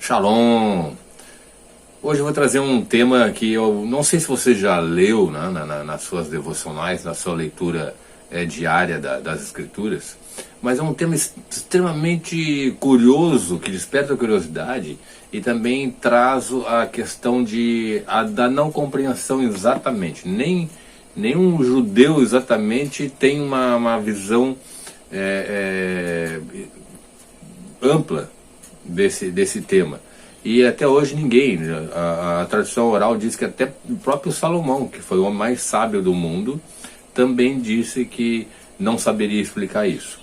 Shalom! Hoje eu vou trazer um tema que eu não sei se você já leu, né, nas suas devocionais, na sua leitura diária das Escrituras, mas é um tema extremamente curioso, que desperta a curiosidade e também traz a questão da não compreensão exatamente. Nenhum judeu exatamente tem uma visão ampla desse tema. E até hoje ninguém, a tradição oral diz que até o próprio Salomão, que foi o homem mais sábio do mundo, também disse que não saberia explicar isso.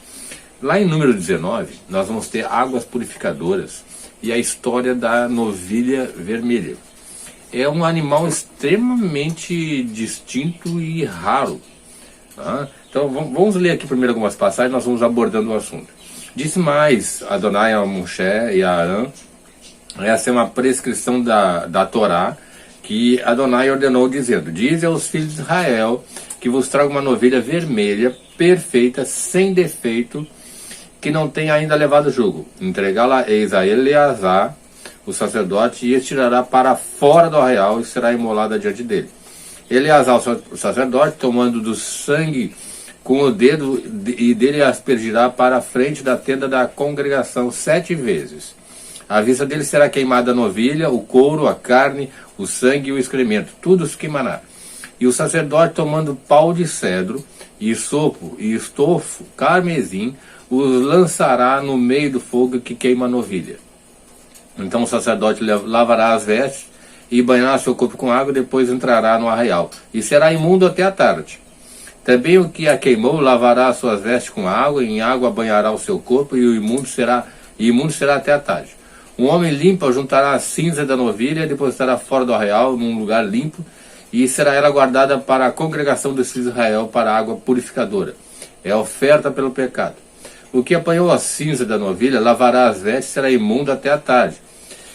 Lá em número 19, nós vamos ter águas purificadoras e a história da novilha vermelha. É um animal extremamente distinto e raro. Tá? Então vamos ler aqui primeiro algumas passagens, nós vamos abordando o assunto. Disse mais Adonai a Moshe e a Arã. Essa é uma prescrição da Torá que Adonai ordenou dizendo: dize aos filhos de Israel que vos traga uma novilha vermelha, perfeita, sem defeito, que não tenha ainda levado jugo. Entregá-la eis a Eleazar, o sacerdote, e estirará para fora do arraial e será imolada diante dele. Eleazar, o sacerdote, tomando do sangue com o dedo, e dele aspergirá para a frente da tenda da congregação 7 vezes. À vista dele será queimada a novilha, o couro, a carne, o sangue e o excremento, tudo se queimará. E o sacerdote, tomando pau de cedro, e sopo, e estofo, carmesim, os lançará no meio do fogo que queima a novilha. Então o sacerdote lavará as vestes e banhará seu corpo com água, e depois entrará no arraial, e será imundo até a tarde. Também o que a queimou lavará as suas vestes com água, e em água banhará o seu corpo, e o imundo será até a tarde. Um homem limpo juntará a cinza da novilha e depositará fora do arraial, num lugar limpo, e será ela guardada para a congregação dos filhos de Israel, para a água purificadora. É oferta pelo pecado. O que apanhou a cinza da novilha lavará as vestes e será imundo até a tarde.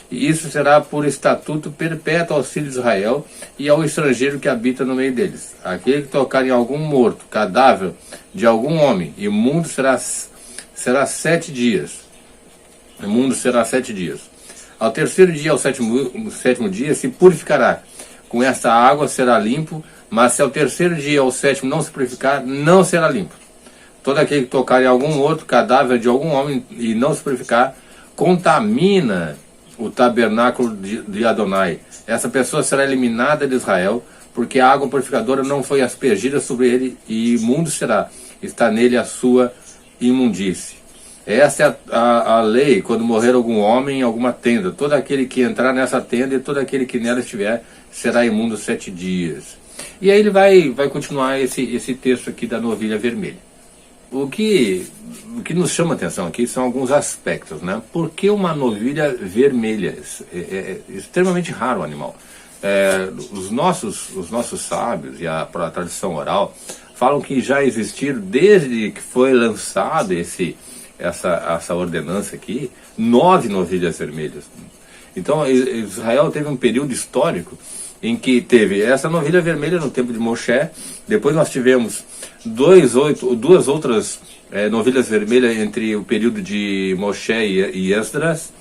E isso será por estatuto perpétuo aos filhos de Israel e ao estrangeiro que habita no meio deles. Aquele que tocar em algum morto, cadáver de algum homem, imundo será 7 dias. Imundo será 7 dias. Ao terceiro dia, ao sétimo dia, se purificará. Com esta água será limpo, mas se ao terceiro dia ou ao sétimo não se purificar, não será limpo. Todo aquele que tocar em algum outro cadáver de algum homem e não se purificar, contamina o tabernáculo de Adonai. Essa pessoa será eliminada de Israel, porque a água purificadora não foi aspergida sobre ele, e imundo será. Está nele a sua imundície. Essa é a lei quando morrer algum homem em alguma tenda. Todo aquele que entrar nessa tenda e todo aquele que nela estiver será imundo 7 dias. E aí ele vai continuar esse texto aqui da novilha vermelha. O que nos chama a atenção aqui são alguns aspectos, né? Por que uma novilha vermelha? É extremamente raro o animal. Os nossos sábios e a tradição oral falam que já existiram, desde que foi lançado essa ordenança aqui, 9 novilhas vermelhas. Então Israel teve um período histórico em que teve essa novilha vermelha no tempo de Moshe. Depois nós tivemos duas outras novilhas vermelhas entre o período de Moshe e Esdras.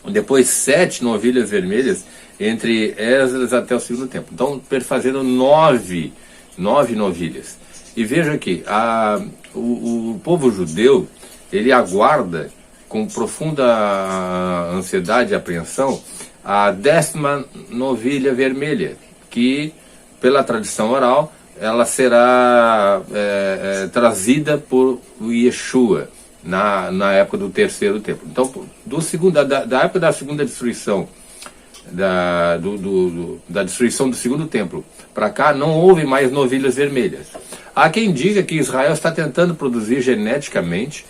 Depois 7 novilhas vermelhas entre Esdras até o segundo tempo. Então fazendo 9 novilhas. E veja aqui, o povo judeu, ele aguarda com profunda ansiedade e apreensão a 10ª novilha vermelha, que pela tradição oral ela será trazida por Yeshua na época do terceiro templo. Então da época da segunda destruição, da destruição do segundo templo para cá, não houve mais novilhas vermelhas. Há quem diga que Israel está tentando produzir geneticamente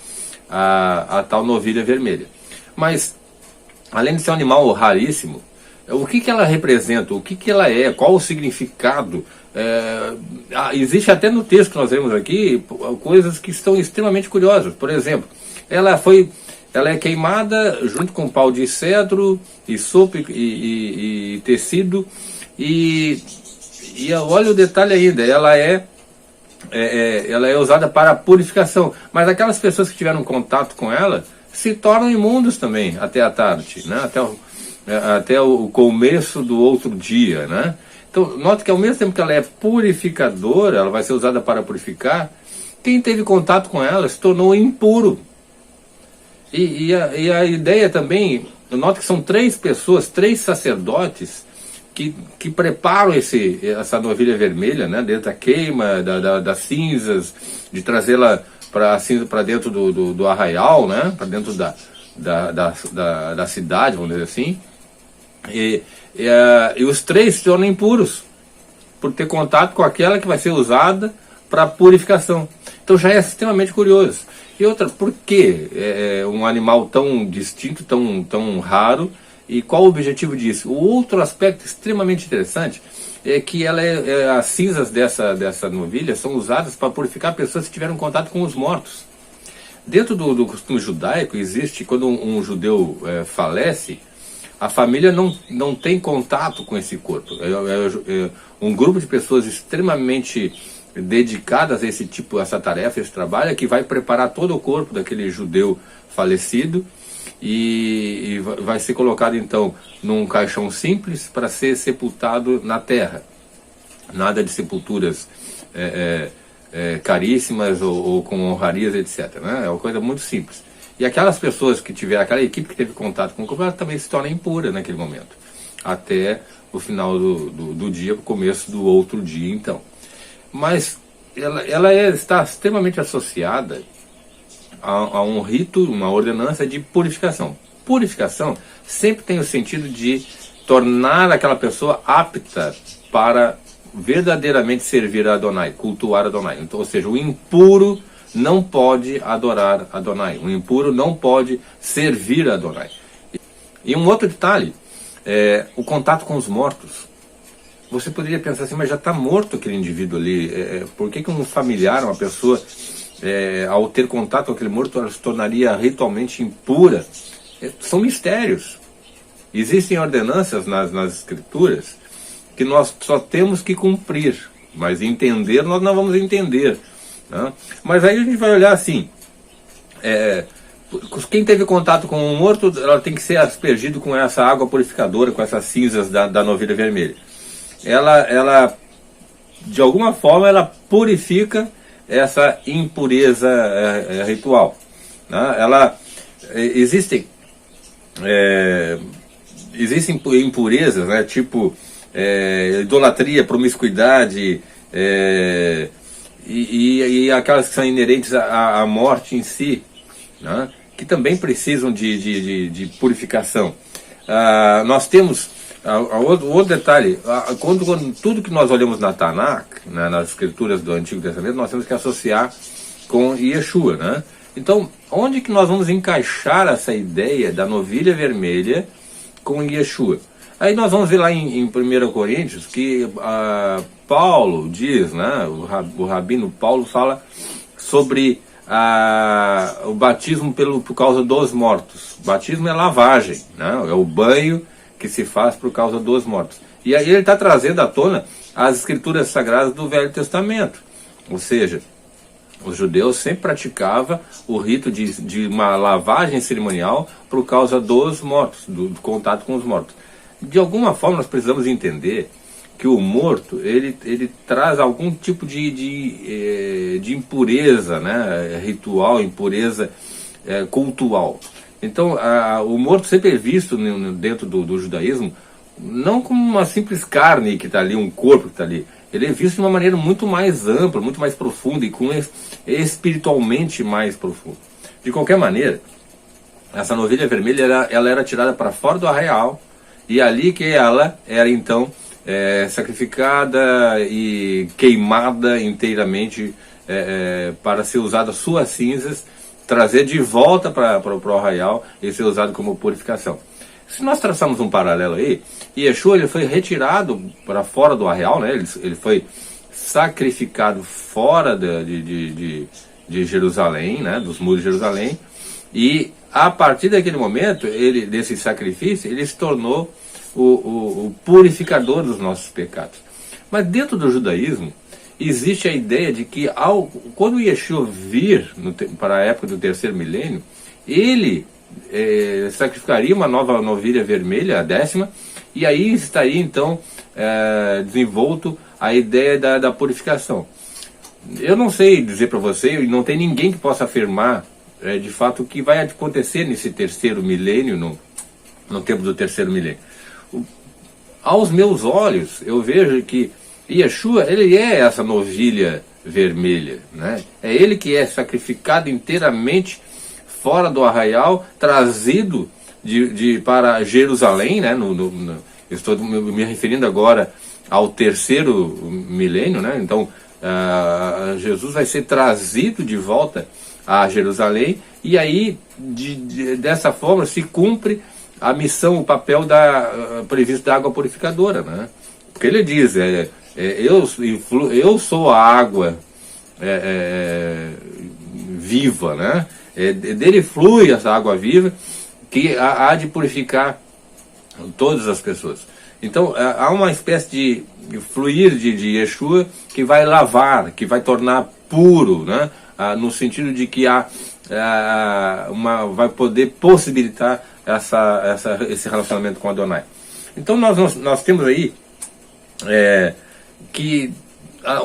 a tal novilha vermelha. Mas, além de ser um animal raríssimo, o que ela representa, o que ela é, qual o significado? Existe até no texto que nós vemos aqui coisas que estão extremamente curiosas. Por exemplo, ela é queimada junto com pau de cedro, e sopo e tecido, e olha o detalhe ainda, ela é usada para purificação. Mas aquelas pessoas que tiveram contato com ela se tornam imundos também até a tarde, né? Até o começo do outro dia, né? Então, note que ao mesmo tempo que ela é purificadora, ela vai ser usada para purificar, quem teve contato com ela se tornou impuro. E a ideia também, note que são 3 pessoas, 3 sacerdotes, que preparam essa novilha vermelha, né, dentro da queima, das cinzas, de trazê-la para dentro do arraial, né, para dentro da cidade, vamos dizer assim. E os 3 se tornam impuros por ter contato com aquela que vai ser usada para purificação. Então já é extremamente curioso. E outra, por que um animal tão distinto, tão raro, e qual o objetivo disso? O outro aspecto extremamente interessante é que as cinzas dessa novilha são usadas para purificar pessoas que tiveram contato com os mortos. Dentro do costume judaico, existe, quando um judeu falece, a família não tem contato com esse corpo. Um grupo de pessoas extremamente dedicadas a essa tarefa, esse trabalho, que vai preparar todo o corpo daquele judeu falecido e vai ser colocado então num caixão simples para ser sepultado na terra. Nada de sepulturas caríssimas ou com honrarias, etc. Né? É uma coisa muito simples. E aquelas pessoas que tiveram, aquela equipe que teve contato com o corpo, ela também se torna impura naquele momento, até o final do dia, o começo do outro dia então. Mas ela está extremamente associada a um rito, uma ordenança de purificação. Purificação sempre tem o sentido de tornar aquela pessoa apta para verdadeiramente servir a Adonai, cultuar a Adonai. Então, ou seja, o impuro não pode adorar a Adonai, o impuro não pode servir a Adonai. E um outro detalhe, o contato com os mortos. Você poderia pensar assim, mas já está morto aquele indivíduo ali, por que um familiar, uma pessoa, ao ter contato com aquele morto, ela se tornaria ritualmente impura? São mistérios. Existem ordenanças nas escrituras que nós só temos que cumprir, mas entender nós não vamos entender. Né? Mas aí a gente vai olhar assim, quem teve contato com um morto, ela tem que ser aspergido com essa água purificadora, com essas cinzas da novilha vermelha. Ela de alguma forma, ela purifica essa impureza ritual. Né? Existem impurezas, né? Tipo idolatria, promiscuidade, e aquelas que são inerentes à morte em si, né? Que também precisam de purificação. Nós temos outro detalhe, quando tudo que nós olhamos na Tanakh, né, nas escrituras do Antigo Testamento, nós temos que associar com Yeshua, né? Então, onde que nós vamos encaixar essa ideia da novilha vermelha com Yeshua? Aí nós vamos ver lá em 1 Coríntios que Paulo diz, né, o rabino Paulo fala sobre o batismo por causa dos mortos. O batismo é lavagem, né? É o banho que se faz por causa dos mortos. E aí ele está trazendo à tona as escrituras sagradas do Velho Testamento. Ou seja, os judeus sempre praticavam o rito de uma lavagem cerimonial por causa dos mortos, do contato com os mortos. De alguma forma nós precisamos entender que o morto ele traz algum tipo de impureza, né, ritual, impureza cultural. Então, o morto sempre é visto dentro do judaísmo não como uma simples carne que está ali, um corpo que está ali. Ele é visto de uma maneira muito mais ampla, muito mais profunda e espiritualmente mais profunda. De qualquer maneira, essa novilha vermelha ela era tirada para fora do arraial e ali que ela era então sacrificada e queimada inteiramente para ser usada suas cinzas, trazer de volta para o arraial e ser usado como purificação. Se nós traçarmos um paralelo aí, Yeshua ele foi retirado para fora do arraial, né? Ele foi sacrificado fora de Jerusalém, né? Dos muros de Jerusalém, e a partir daquele momento, desse sacrifício, ele se tornou o purificador dos nossos pecados. Mas dentro do judaísmo, existe a ideia de que quando Yeshua vir para a época do terceiro milênio, ele sacrificaria uma nova novilha vermelha, a 10ª, e aí estaria então desenvolto a ideia da purificação. Eu não sei dizer para você, e não tem ninguém que possa afirmar de fato o que vai acontecer nesse terceiro milênio, no tempo do terceiro milênio. Aos meus olhos, eu vejo que Yeshua, ele é essa novilha vermelha, né? É ele que é sacrificado inteiramente fora do arraial, trazido para Jerusalém, né? Eu estou me referindo agora ao terceiro milênio, né? Então, Jesus vai ser trazido de volta a Jerusalém, e aí, dessa forma, se cumpre a missão, o papel previsto da água purificadora, né? Porque ele diz, eu sou a água viva, né? Dele flui essa água viva que há de purificar todas as pessoas. Então há uma espécie de fluir de Yeshua que vai lavar, que vai tornar puro, né? No sentido de que vai poder possibilitar esse relacionamento com Adonai. Então nós temos aí que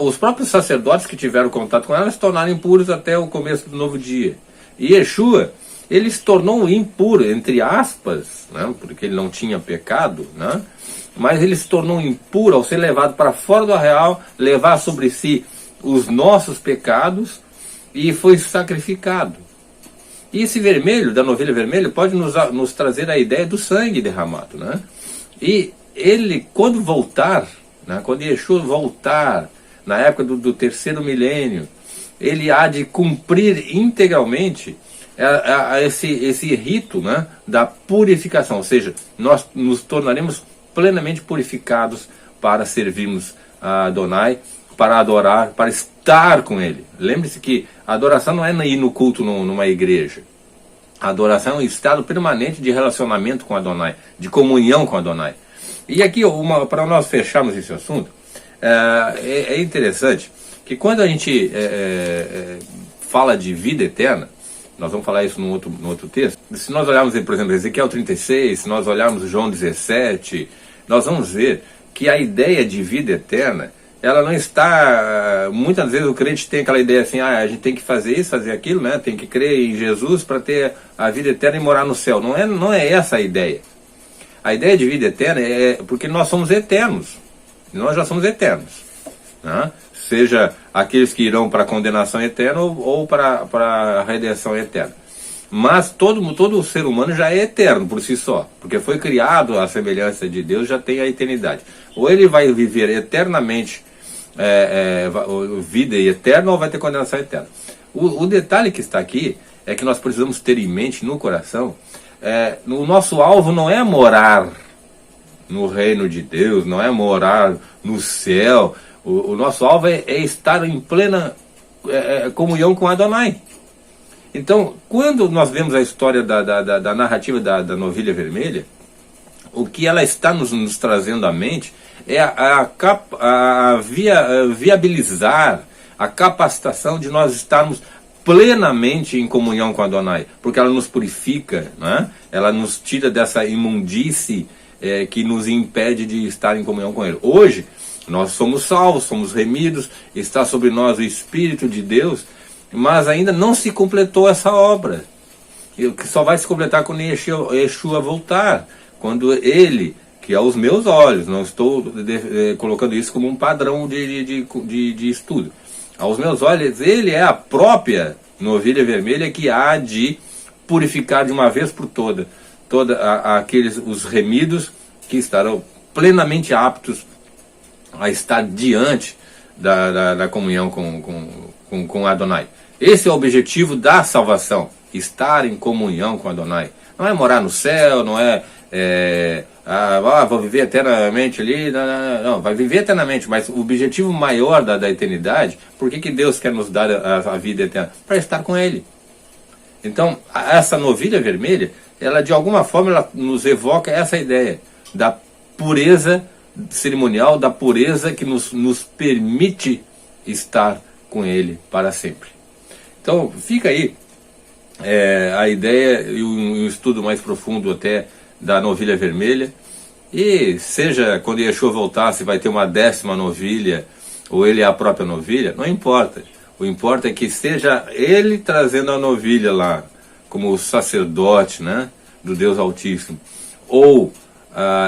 os próprios sacerdotes que tiveram contato com ela se tornaram impuros até o começo do novo dia. E Yeshua, ele se tornou impuro, entre aspas, né, porque ele não tinha pecado, né, mas ele se tornou impuro ao ser levado para fora do arraial, levar sobre si os nossos pecados, e foi sacrificado. E esse vermelho, da novilha vermelha, pode nos trazer a ideia do sangue derramado, né? E ele, quando voltar, né, quando Yeshua voltar, na época do terceiro milênio, ele há de cumprir integralmente esse rito, né, da purificação, ou seja, nós nos tornaremos plenamente purificados para servirmos a Adonai, para adorar, para estar com ele. Lembre-se que a adoração não é ir no culto numa igreja. A adoração é um estado permanente de relacionamento com Adonai, de comunhão com Adonai. E aqui, para nós fecharmos esse assunto, é interessante que quando a gente fala de vida eterna, nós vamos falar isso no outro texto, se nós olharmos, por exemplo, Ezequiel 36, se nós olharmos João 17, nós vamos ver que a ideia de vida eterna, ela não está, muitas vezes o crente tem aquela ideia assim, a gente tem que fazer isso, fazer aquilo, né? Tem que crer em Jesus para ter a vida eterna e morar no céu. Não é essa a ideia. A ideia de vida eterna é porque nós somos eternos. Nós já somos eternos, né? Seja aqueles que irão para a condenação eterna ou para a redenção eterna. Mas todo ser humano já é eterno por si só, porque foi criado à semelhança de Deus, já tem a eternidade. Ou ele vai viver eternamente vida eterna, ou vai ter condenação eterna. O detalhe que está aqui é que nós precisamos ter em mente, no coração, o nosso alvo não é morar no reino de Deus, não é morar no céu. O nosso alvo é estar em plena comunhão com Adonai. Então, quando nós vemos a história da narrativa da novilha vermelha, o que ela está nos trazendo à mente é viabilizar a capacitação de nós estarmos plenamente em comunhão com Adonai, porque ela nos purifica, né? Ela nos tira dessa imundície que nos impede de estar em comunhão com Ele. Hoje, nós somos salvos, somos remidos, está sobre nós o Espírito de Deus, mas ainda não se completou essa obra, que só vai se completar quando Yeshua voltar, quando Ele, que aos meus olhos, não estou colocando isso como um padrão de estudo, aos meus olhos, Ele é a própria novilha vermelha que há de purificar de uma vez por toda os remidos que estarão plenamente aptos a estar diante da comunhão com Adonai. Esse é o objetivo da salvação, estar em comunhão com Adonai. Não é morar no céu, não é vou viver eternamente ali, não, vai viver eternamente, mas o objetivo maior da eternidade, por que Deus quer nos dar a vida eterna? Para estar com Ele. Então, essa novilha vermelha, ela de alguma forma ela nos evoca essa ideia da pureza cerimonial, da pureza que nos permite estar com Ele para sempre. Então fica aí a ideia e um estudo mais profundo até da novilha vermelha. E seja quando Yeshua voltar, se vai ter uma 10ª novilha, ou ele é a própria novilha, não importa. O importa é que seja ele trazendo a novilha lá, como o sacerdote, né, do Deus Altíssimo, ou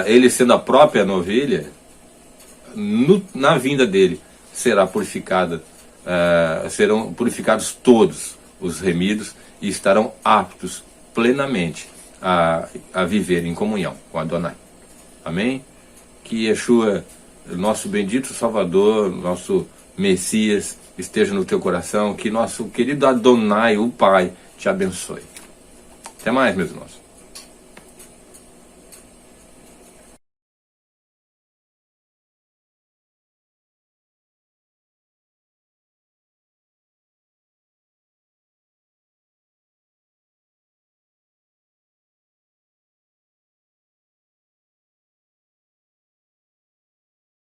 ele sendo a própria novilha, na vinda dele será purificada, serão purificados todos os remidos e estarão aptos plenamente a viver em comunhão com Adonai. Amém? Que Yeshua, nosso bendito Salvador, nosso Messias, esteja no teu coração. Que nosso querido Adonai, o Pai, te abençoe. Até mais, meus irmãos.